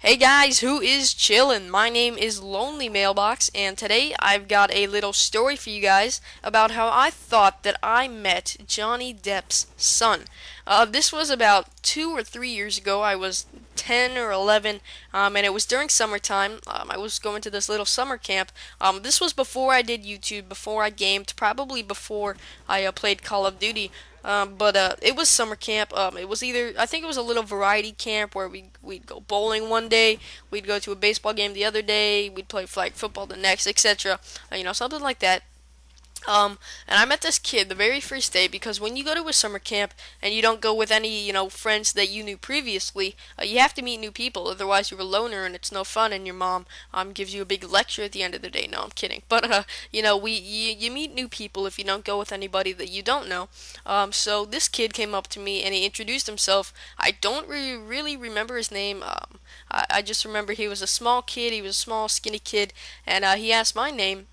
Hey guys, who is chillin'? My name is LonelyMailbox, and today I've got a little story for you guys about how I thought that I met Johnny Depp's son. This was about 2 or 3 years ago. I was 10 or 11, and it was during summertime. I was going to this little summer camp. This was before I did YouTube, before I gamed, probably before I played Call of Duty. But it was summer camp. It was either I think it was a little variety camp where we'd go bowling one day, we'd go to a baseball game the other day, we'd play flag football the next, etc. Something like that. And I met this kid the very first day because when you go to a summer camp and you don't go with any, friends that you knew previously, you have to meet new people. Otherwise, you're a loner and it's no fun. And your mom gives you a big lecture at the end of the day. No, I'm kidding. But you meet new people if you don't go with anybody that you don't know. So this kid came up to me and he introduced himself. I don't really remember his name. I just remember he was a small kid. He was a small, skinny kid, and he asked my name.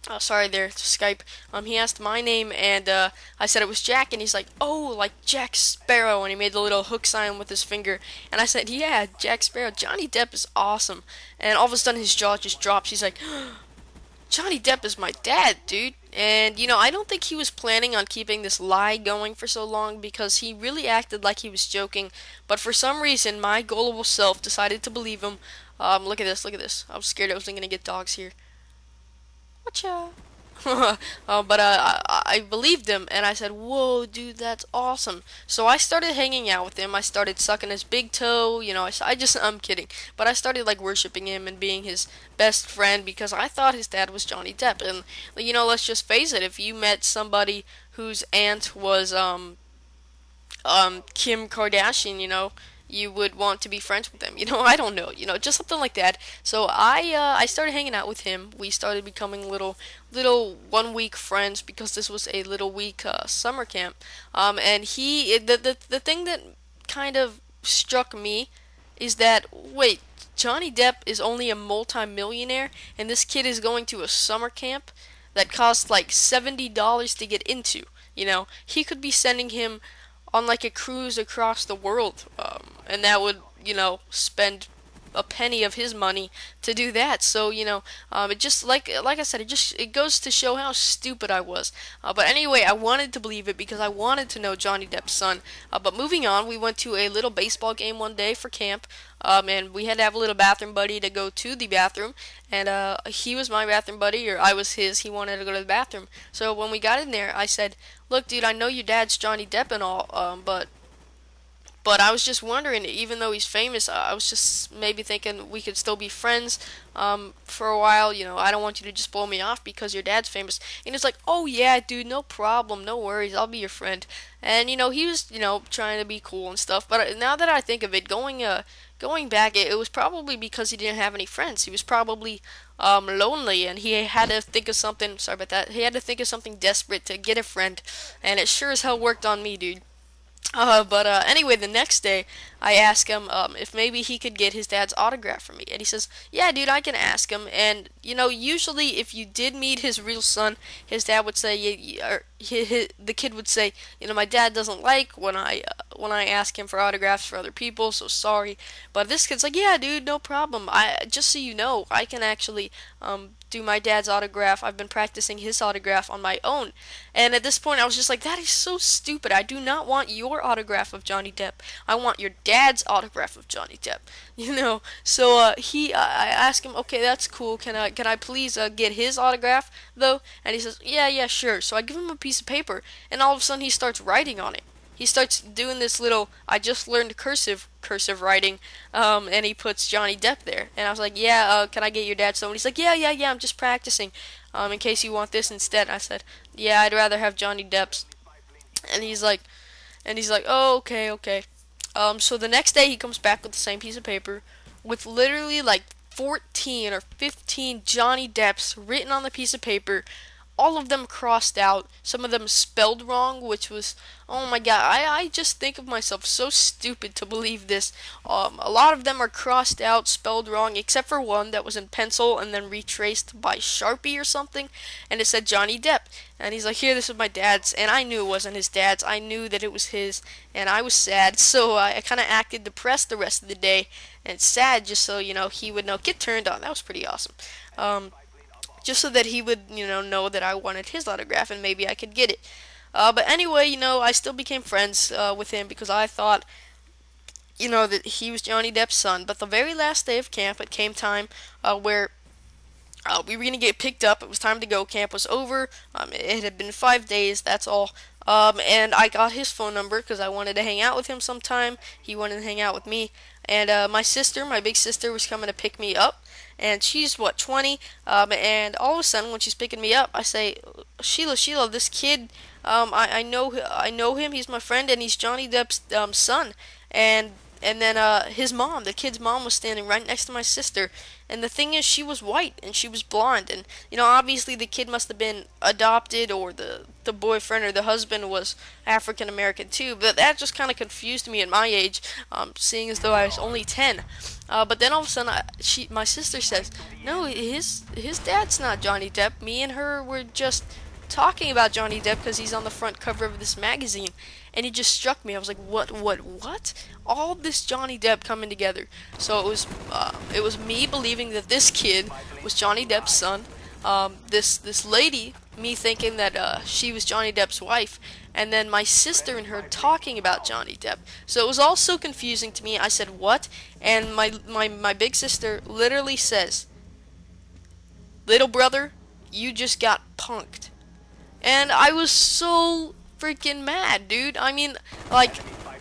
Oh, sorry there, Skype. He asked my name, and I said it was Jack, and he's like, "Oh, like Jack Sparrow," and he made the little hook sign with his finger, and I said, "Yeah, Jack Sparrow. Johnny Depp is awesome." And all of a sudden, his jaw just drops. He's like, "Johnny Depp is my dad, dude." And I don't think he was planning on keeping this lie going for so long because he really acted like he was joking. But for some reason, my gullible self decided to believe him. Look at this, look at this. I was scared I was gonna get dogs here. Whatcha? But I believed him, and I said, "Whoa, dude, that's awesome." So I started hanging out with him. I started sucking his big toe. I'm kidding, but I started like worshiping him and being his best friend because I thought his dad was Johnny Depp. And let's just face it: if you met somebody whose aunt was Kim Kardashian, you would want to be friends with them. I don't know, just something like that. So I started hanging out with him. We started becoming little 1 week friends because this was a little week summer camp. And the thing that kind of struck me is that wait, Johnny Depp is only a multi-millionaire, and this kid is going to a summer camp that costs like $70 to get into. He could be sending him on like a cruise across the world, and that would spend a penny of his money to do that. So it just like I said, it goes to show how stupid I was. But anyway, I wanted to believe it because I wanted to know Johnny Depp's son. But moving on, we went to a little baseball game one day for camp. And we had to have a little bathroom buddy to go to the bathroom, and he was my bathroom buddy, or I was his. He wanted to go to the bathroom. So when we got in there, I said, "Look, dude, I know your dad's Johnny Depp and all, but I was just wondering, even though he's famous, I was just maybe thinking we could still be friends for a while. I don't want you to just blow me off because your dad's famous." And he's like, "Oh yeah, dude, no problem, no worries, I'll be your friend." And he was trying to be cool and stuff. But now that I think of it, going back, it was probably because he didn't have any friends. He was probably lonely, and he had to think of something. Sorry about that. He had to think of something desperate to get a friend, and it sure as hell worked on me, dude. But anyway, the next day, I asked him if maybe he could get his dad's autograph for me. And he says, "Yeah, dude, I can ask him." And, usually if you did meet his real son, his dad would say, the kid would say, "My dad doesn't like when I ask him for autographs for other people, so sorry." But this kid's like, "Yeah, dude, no problem. Just so you know, I can actually do my dad's autograph. I've been practicing his autograph on my own." And at this point, I was just like, that is so stupid. I do not want your autograph of Johnny Depp. I want your dad's autograph of Johnny Depp. So I asked him, "Okay, that's cool. Can I please get his autograph though?" And he says, "Yeah, sure." So I give him a piece of paper, and all of a sudden he starts writing on it. He starts doing this little, I just learned cursive writing, and he puts Johnny Depp there. And I was like, "Yeah, can I get your dad's?" And he's like, "Yeah, I'm just practicing, in case you want this instead." I said, "Yeah, I'd rather have Johnny Depp's." And he's like, "Oh, okay." So the next day he comes back with the same piece of paper with literally like 14 or 15 Johnny Depps written on the piece of paper, all of them crossed out, some of them spelled wrong, which was, oh my god, I just think of myself so stupid to believe this. A lot of them are crossed out, spelled wrong, except for one that was in pencil and then retraced by Sharpie or something, and it said Johnny Depp. And he's like, here, this is my dad's, and I knew it wasn't his dad's. I knew that it was his, and I was sad, so I kind of acted depressed the rest of the day, and sad just so, he would know. Get turned on. That was pretty awesome. Just so that he would, know that I wanted his autograph and maybe I could get it. But anyway, I still became friends with him because I thought, that he was Johnny Depp's son. But the very last day of camp, it came time where we were going to get picked up. It was time to go. Camp was over. It had been 5 days, that's all. And I got his phone number because I wanted to hang out with him sometime. He wanted to hang out with me. And my big sister, was coming to pick me up. And she's, 20? And all of a sudden, when she's picking me up, I say, Sheila, this kid, I know him. He's my friend, and he's Johnny Depp's son. And then his mom, the kid's mom, was standing right next to my sister. And the thing is, she was white and she was blonde. And obviously the kid must have been adopted, or the boyfriend or the husband was African American too. But that just kind of confused me at my age, seeing as though I was only 10. But then all of a sudden, my sister says, "No, his dad's not Johnny Depp. Me and her were just talking about Johnny Depp because he's on the front cover of this magazine." And it just struck me. I was like, what? All this Johnny Depp coming together. So it was me believing that this kid was Johnny Depp's son. This lady, me thinking that she was Johnny Depp's wife, and then my sister and her talking about Johnny Depp. So it was all so confusing to me. I said, what? And my big sister literally says, "Little brother, you just got punked." And I was so freaking mad, dude. I mean, like,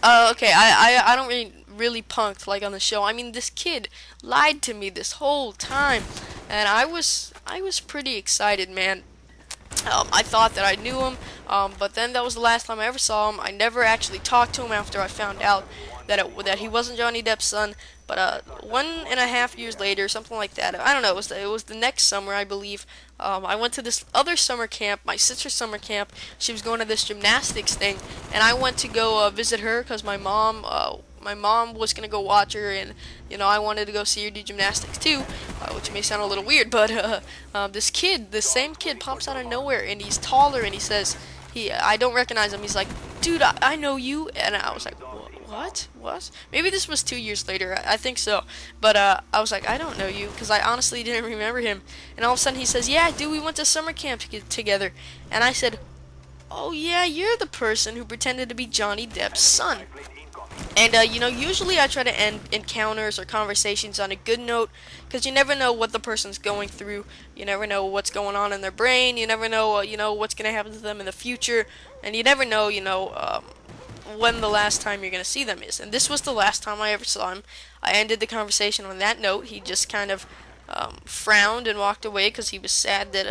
okay, I don't really punked like on the show. I mean, this kid lied to me this whole time, and I was pretty excited, man. I thought that I knew him, but then that was the last time I ever saw him. I never actually talked to him after I found out that he wasn't Johnny Depp's son. But 1.5 years later, something like that, I don't know, it was the next summer, I believe. I went to this other summer camp, my sister's summer camp. She was going to this gymnastics thing, and I went to go visit her because my mom was gonna go watch her, and I wanted to go see her do gymnastics too, which may sound a little weird. But this same kid, pops out of nowhere, and he's taller, and he says, I don't recognize him. He's like, "Dude, I know you," and I was like, What? Maybe this was 2 years later. I think so. But I was like, I don't know you, because I honestly didn't remember him. And all of a sudden he says, "Yeah, dude, we went to summer camp together." And I said, "Oh yeah, you're the person who pretended to be Johnny Depp's son." And usually I try to end encounters or conversations on a good note, because you never know what the person's going through. You never know what's going on in their brain. You never know, what's gonna happen to them in the future, and you never know, when the last time you're going to see them is. And this was the last time I ever saw him. I ended the conversation on that note. He just kind of frowned and walked away because he was sad that,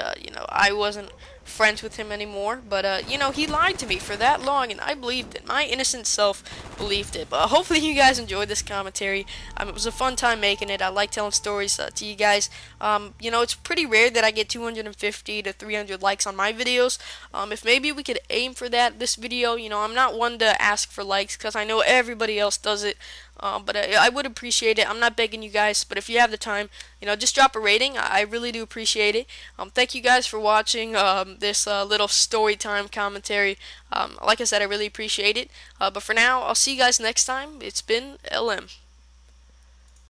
I wasn't friends with him anymore. But, he lied to me for that long, and I believed it. My innocent self believed it. But hopefully you guys enjoyed this commentary. It was a fun time making it. I like telling stories to you guys. It's pretty rare that I get 250 to 300 likes on my videos. If maybe we could aim for that this video. I'm not one to ask for likes because I know everybody else does it. But I would appreciate it. I'm not begging you guys, but if you have the time, just drop a rating. I really do appreciate it. Thank you guys for watching this little story time commentary. Like I said, I really appreciate it. But for now, I'll see you guys next time. It's been LM.